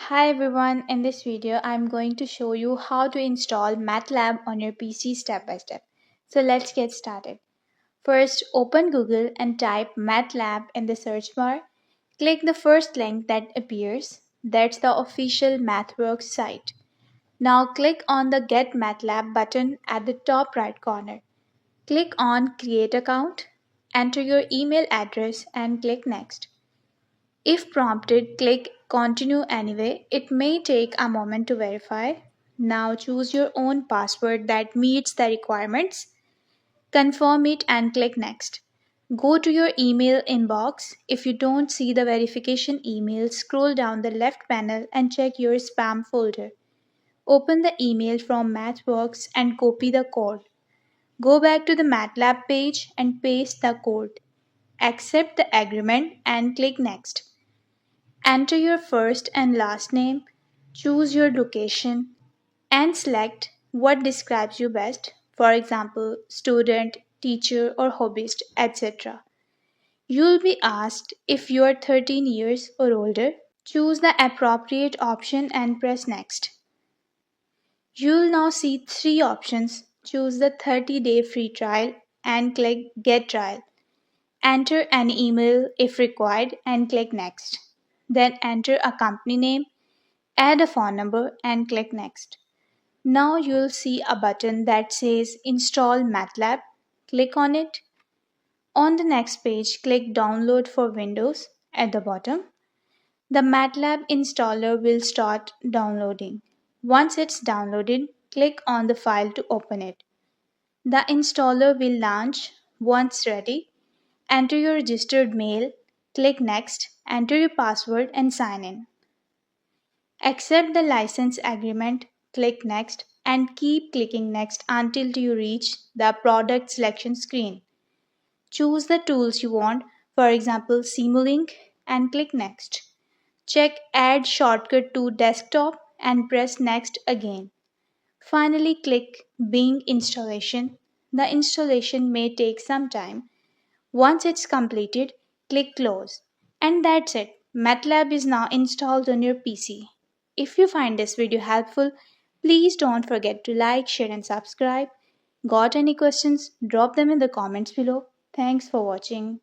Hi everyone, in this video I'm going to show you how to install Matlab on your PC step by step. So let's get started. First, open Google and type Matlab in the search bar. Click the first link that appears. That's the official MathWorks site. Now click on the Get Matlab button at the top right corner. Click on Create Account, enter your email address and click Next. If prompted, click Continue anyway. It may take a moment to verify. Now choose your own password that meets the requirements. Confirm it and click Next. Go to your email inbox. If you don't see the verification email, scroll down the left panel and check your spam folder. Open the email from MathWorks and copy the code. Go back to the MATLAB page and paste the code. Accept the agreement and click Next. Enter your first and last name, choose your location, and select what describes you best, for example, student, teacher, or hobbyist, etc. You'll be asked if you are 13 years or older. Choose the appropriate option and press Next. You'll now see three options. Choose the 30-day free trial and click Get Trial. Enter an email if required and click Next. Then enter a company name, add a phone number and click Next. Now you'll see a button that says Install Matlab. Click on it. On the next page, click Download for Windows at the bottom. The Matlab installer will start downloading. Once it's downloaded, click on the file to open it. The installer will launch once ready. Enter your registered mail, click Next, enter your password and sign in. Accept the license agreement, click Next, and keep clicking Next until you reach the product selection screen. Choose the tools you want, for example Simulink, and click Next. Check Add Shortcut to Desktop and press Next again. Finally, click Begin Installation. The installation may take some time. Once it's completed, click Close. And that's it. MATLAB is now installed on your PC. If you find this video helpful, please don't forget to like, share and subscribe. Got any questions? Drop them in the comments below. Thanks for watching.